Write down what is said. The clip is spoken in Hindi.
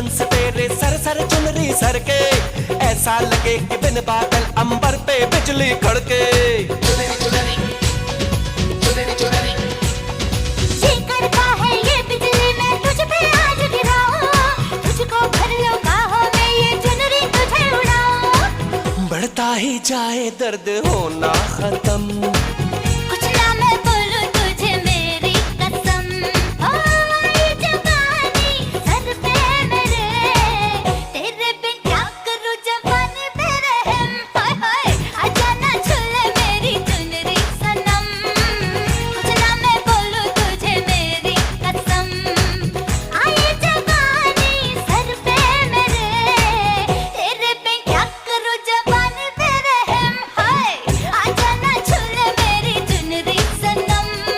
दुल्हन से तेरे सर सर चुनरी सर के, ऐसा लगे कि बिन बादल अंबर पे बिजली कड़के। चुनरी चुनरी चुनरी चुनरी ये करता है ये बिजली, मैं तुझ पे आज गिराऊं, तुझको भर लो बाहों में ये चुनरी तुझे उड़ाऊं। बढ़ता ही जाए दर्द होना खत्म,